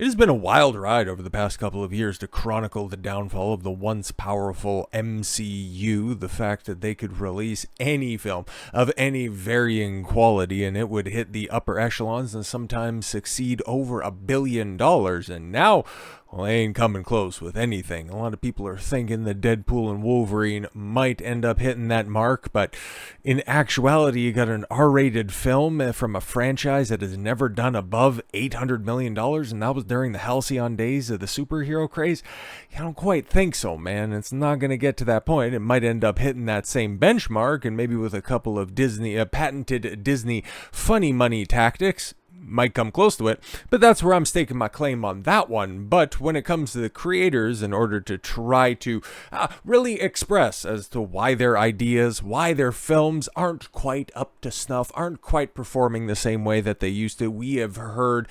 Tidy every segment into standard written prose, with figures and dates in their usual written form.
It has been a wild ride over the past couple of years to chronicle the downfall of the once powerful MCU, the fact that they could release any film of any varying quality and it would hit the upper echelons and sometimes succeed over $1 billion. And now, well, they ain't coming close with anything. A lot of people are thinking that Deadpool and Wolverine might end up hitting that mark, but in actuality, you got an R-rated film from a franchise that has never done above $800 million, and that was during the halcyon days of the superhero craze. I don't quite think so, man. It's not going to get to that point. It might end up hitting that same benchmark, and maybe with a couple of patented Disney funny money tactics, might come close to it, but that's where I'm staking my claim on that one. But when it comes to the creators, in order to try to really express as to why their ideas, why their films aren't quite up to snuff, aren't quite performing the same way that they used to, we have heard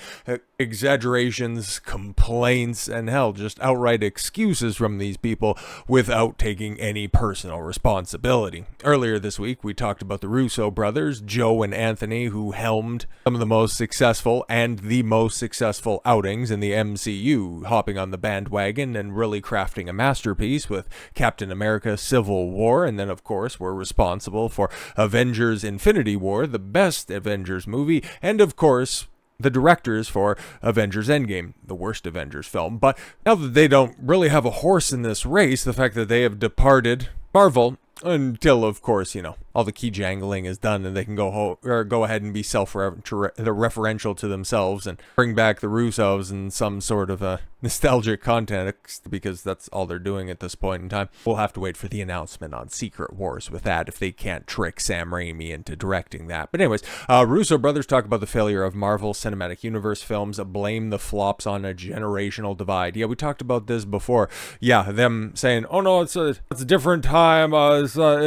exaggerations, complaints, and hell, just outright excuses from these people without taking any personal responsibility. Earlier this week, we talked about the Russo Brothers, Joe and Anthony, who helmed some of the most successful and the most successful outings in the MCU, hopping on the bandwagon and really crafting a masterpiece with Captain America Civil War, and then of course were responsible for Avengers Infinity War, the best Avengers movie, and of course the directors for Avengers Endgame, the worst Avengers film. But now that they don't really have a horse in this race, the fact that they have departed Marvel, until, of course, all the key jangling is done and they can go ahead and be self-referential to themselves and bring back the Russos in some sort of a nostalgic context, because that's all they're doing at this point in time. We'll have to wait for the announcement on Secret Wars with that if they can't trick Sam Raimi into directing that. But anyways, Russo Brothers talk about the failure of Marvel Cinematic Universe films, blame the flops on a generational divide. Yeah, we talked about this before. Yeah, them saying, oh no, it's a different time,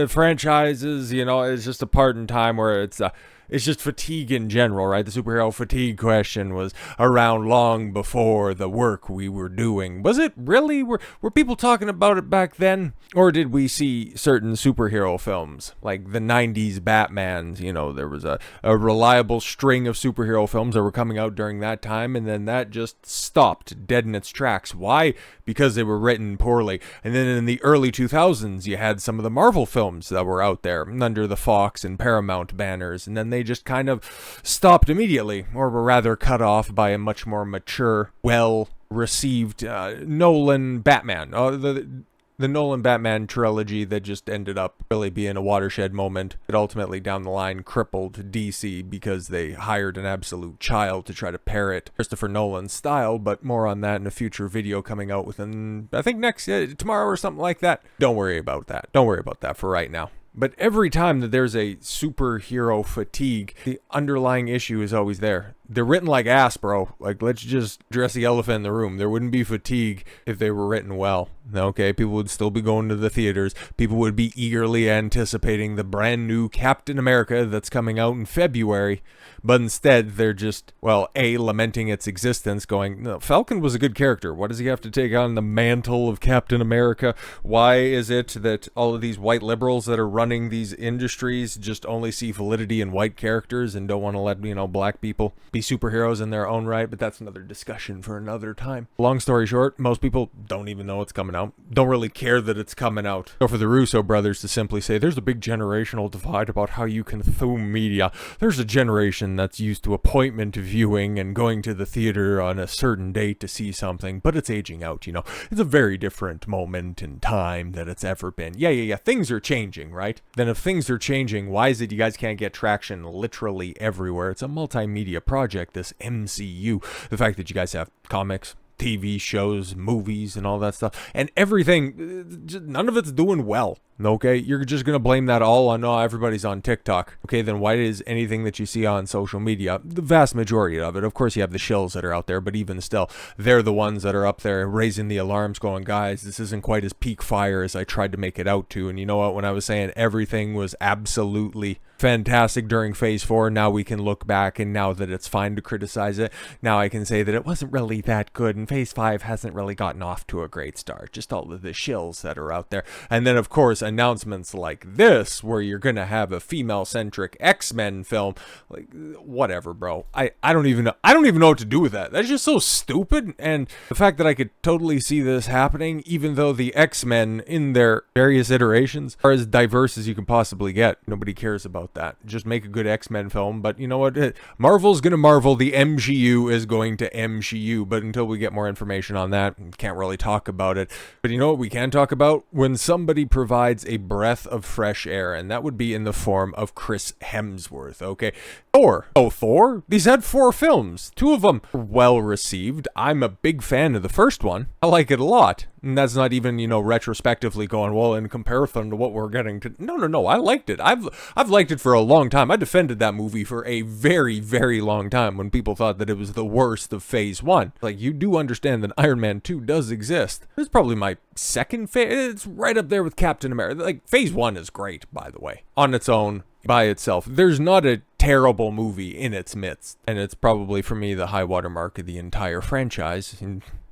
franchises, it's just a part in time where it's just fatigue in general, right? The superhero fatigue question was around long before the work we were doing. Was it really? Were people talking about it back then? Or did we see certain superhero films, like the 90s Batmans? There was a reliable string of superhero films that were coming out during that time, and then that just stopped dead in its tracks. Why? Because they were written poorly. And then in the early 2000s, you had some of the Marvel films that were out there under the Fox and Paramount banners, and then they just kind of stopped immediately, or were rather cut off by a much more mature, well-received Nolan Batman. The Nolan Batman trilogy that just ended up really being a watershed moment. It ultimately, down the line, crippled DC because they hired an absolute child to try to parrot Christopher Nolan's style, but more on that in a future video coming out within, I think, tomorrow or something like that. Don't worry about that. Don't worry about that for right now. But every time that there's a superhero fatigue, the underlying issue is always there. They're written like ass, bro. Like, let's just address the elephant in the room. There wouldn't be fatigue if they were written well. Okay, people would still be going to the theaters. People would be eagerly anticipating the brand new Captain America that's coming out in February. But instead, they're just, lamenting its existence, going, no, Falcon was a good character. Why does he have to take on the mantle of Captain America? Why is it that all of these white liberals that are running these industries just only see validity in white characters and don't want to let, black people be superheroes in their own right? But that's another discussion for another time. Long story short, most people don't even know it's coming out. Don't really care that it's coming out. So for the Russo brothers to simply say, there's a big generational divide about how you consume media. There's a generation that's used to appointment viewing and going to the theater on a certain date to see something, but it's aging out, It's a very different moment in time than it's ever been. Yeah. Things are changing, right? Then if things are changing, why is it you guys can't get traction literally everywhere? It's a multimedia project, this MCU. The fact that you guys have comics, TV shows, movies, and all that stuff, and everything, none of it's doing well. Okay, you're just going to blame that all on, everybody's on TikTok. Okay, then why is anything that you see on social media, the vast majority of it, of course you have the shills that are out there, but even still, they're the ones that are up there raising the alarms going, guys, this isn't quite as peak fire as I tried to make it out to. And you know what, when I was saying everything was absolutely fantastic during phase 4, now we can look back, and now that it's fine to criticize it, now I can say that it wasn't really that good, and phase 5 hasn't really gotten off to a great start, just all of the shills that are out there. And then of course announcements like this, where you're going to have a female-centric X-Men film, like, whatever, bro. I don't even know what to do with that. That's just so stupid. And the fact that I could totally see this happening, even though the X-Men in their various iterations are as diverse as you can possibly get. Nobody cares about that. Just make a good X-Men film. But you know what? Marvel's going to Marvel. The MCU is going to MCU. But until we get more information on that, we can't really talk about it. But you know what we can talk about? When somebody provides a breath of fresh air, and that would be in the form of Chris Hemsworth, okay? Thor. Oh, Thor? He's had 4 films. 2 of them were well received. I'm a big fan of the first one. I like it a lot. And that's not even, you know, retrospectively going, well, in comparison to what we're getting to. No. I liked it. I've liked it for a long time. I defended that movie for a very, very long time when people thought that it was the worst of Phase 1. Like, you do understand that Iron Man 2 does exist. It's probably my second It's right up there with Captain America. Like, Phase 1 is great, by the way, on its own, by itself. There's not a terrible movie in its midst. And it's probably, for me, the high watermark of the entire franchise.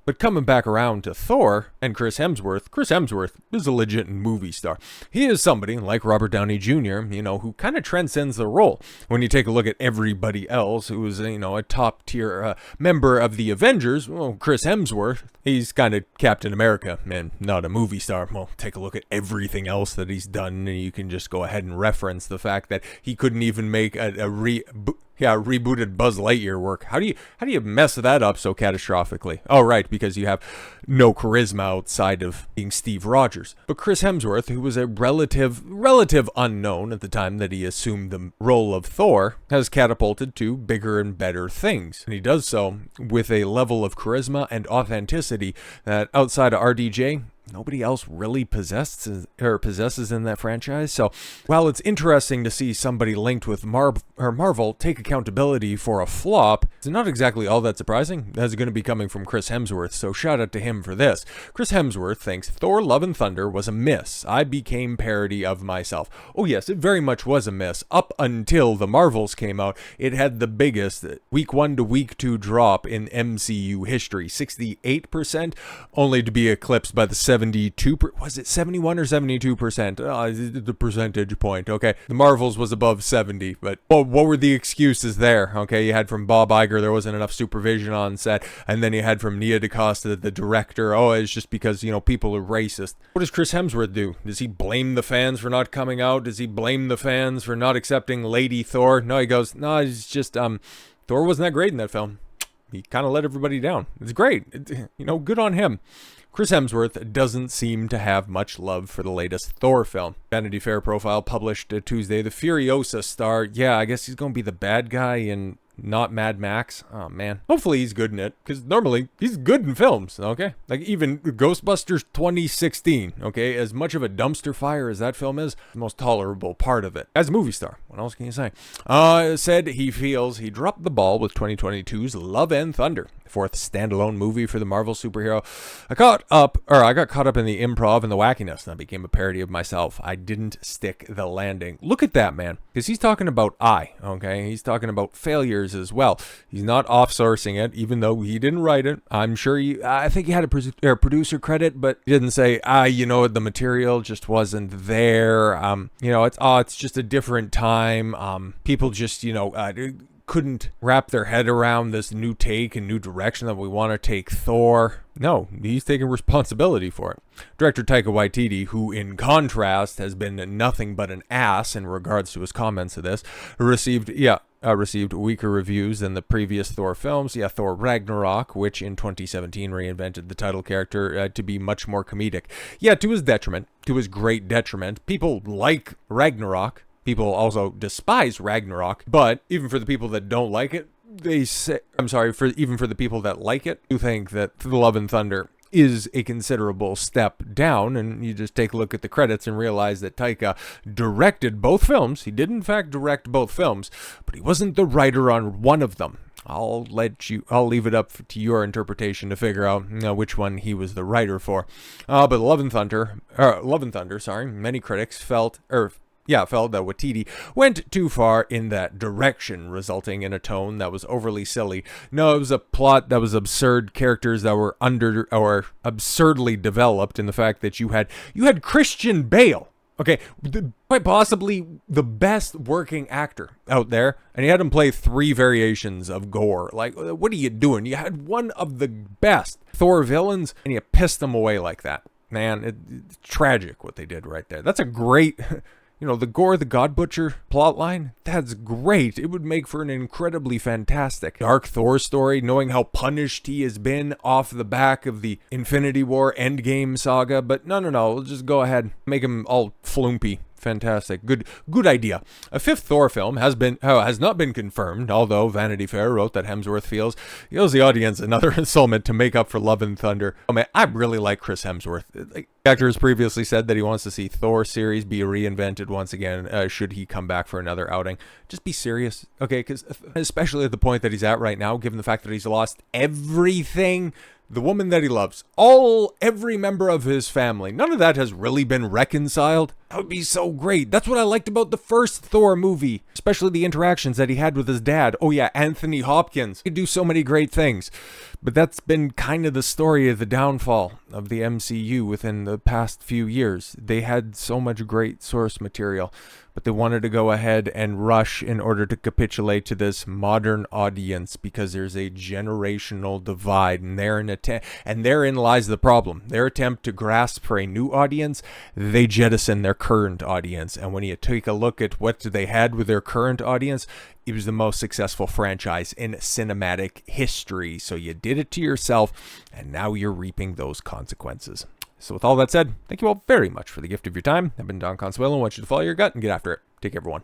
But coming back around to Thor and Chris Hemsworth is a legit movie star. He is somebody like Robert Downey Jr., you know, who kind of transcends the role. When you take a look at everybody else who is, you know, a top tier member of the Avengers, well, Chris Hemsworth, he's kind of Captain America and not a movie star. Well, take a look at everything else that he's done, and you can just go ahead and reference the fact that he couldn't even make a rebooted Buzz Lightyear work. How do you mess that up so catastrophically? Oh, right, because you have no charisma outside of being Steve Rogers. But Chris Hemsworth, who was a relative unknown at the time that he assumed the role of Thor, has catapulted to bigger and better things. And he does so with a level of charisma and authenticity that outside of RDJ, nobody else really possesses in that franchise. So while it's interesting to see somebody linked with Marvel take accountability for a flop, it's not exactly all that surprising. That's going to be coming from Chris Hemsworth, so shout out to him for this. Chris Hemsworth thinks Thor Love and Thunder was a miss. I became parody of myself. Oh yes, it very much was a miss. Up until the Marvels came out, it had the biggest week 1 to week 2 drop in MCU history. 68%, only to be eclipsed by the 72, was it 71 or 72%? The percentage point, okay. The Marvels was above 70, but what were the excuses there? Okay, you had from Bob Iger, there wasn't enough supervision on set, and then you had from Nia DaCosta, the director, oh, it's just because, you know, people are racist. What does Chris Hemsworth do? Does he blame the fans for not coming out? Does he blame the fans for not accepting Lady Thor? No, he goes, no, it's just, Thor wasn't that great in that film. He kind of let everybody down. It's great. You know, good on him. Chris Hemsworth doesn't seem to have much love for the latest Thor film. Vanity Fair profile published Tuesday, the Furiosa star. Yeah, I guess he's going to be the bad guy in not Mad Max. Oh, man. Hopefully he's good in it, because normally he's good in films, okay? Like even Ghostbusters 2016, okay? As much of a dumpster fire as that film is, the most tolerable part of it. As a movie star, what else can you say? Said he feels he dropped the ball with 2022's Love and Thunder, fourth standalone movie for the Marvel superhero. I got caught up in the improv and the wackiness, and I became a parody of myself. I didn't stick the landing. Look at that, man. Because he's talking about okay? He's talking about failures as well. He's not offsourcing it, even though he didn't write it. I'm sure I think he had a producer credit, but he didn't say, you know, the material just wasn't there. You know, it's just a different time. People just, you know, couldn't wrap their head around this new take and new direction that we want to take Thor. No, he's taking responsibility for it. Director Taika Waititi, who in contrast has been nothing but an ass in regards to his comments of this, received weaker reviews than the previous Thor films. Yeah, Thor Ragnarok, which in 2017 reinvented the title character to be much more comedic. Yeah, to his detriment, to his great detriment. People like Ragnarok. People also despise Ragnarok, but even for the people that don't like it, even for the people that like it, you think that The Love and Thunder is a considerable step down, and you just take a look at the credits and realize that Taika directed both films. He did in fact direct both films, but he wasn't the writer on one of them. I'll leave it up to your interpretation to figure out, you know, which one he was the writer for. But Love and Thunder, many critics felt that Waititi went too far in that direction, resulting in a tone that was overly silly. No, it was a plot that was absurd, characters that were absurdly developed, in the fact that you had Christian Bale Okay, quite possibly the best working actor out there, and he had him play 3 variations of Gore. Like, what are you doing? You had one of the best Thor villains, and you pissed him away like that. Man, it's tragic what they did right there. That's a great... the Gore the God Butcher plotline, that's great. It would make for an incredibly fantastic Dark Thor story, knowing how punished he has been off the back of the Infinity War Endgame saga. But no, we'll just go ahead, make him all flumpy. Fantastic. Good idea. A 5th Thor film has not been confirmed, although Vanity Fair wrote that Hemsworth feels he owes the audience another installment to make up for Love and Thunder. Oh man, I really like Chris Hemsworth. The actor has previously said that he wants to see Thor series be reinvented once again, should he come back for another outing. Just be serious, okay? Because especially at the point that he's at right now, given the fact that he's lost everything, the woman that he loves, every member of his family, none of that has really been reconciled. That would be so great. That's what I liked about the first Thor movie, especially the interactions that he had with his dad. Oh yeah, Anthony Hopkins. He could do so many great things. But that's been kind of the story of the downfall of the MCU within the past few years. They had so much great source material, but they wanted to go ahead and rush in order to capitulate to this modern audience because there's a generational divide, and therein lies the problem. Their attempt to grasp for a new audience, they jettison their current audience. And when you take a look at what they had with their current audience, it was the most successful franchise in cinematic history. So you did it to yourself, and now you're reaping those consequences. So with all that said, thank you all very much for the gift of your time. I've been Don Consuelo. I want you to follow your gut and get after it. Take care, everyone.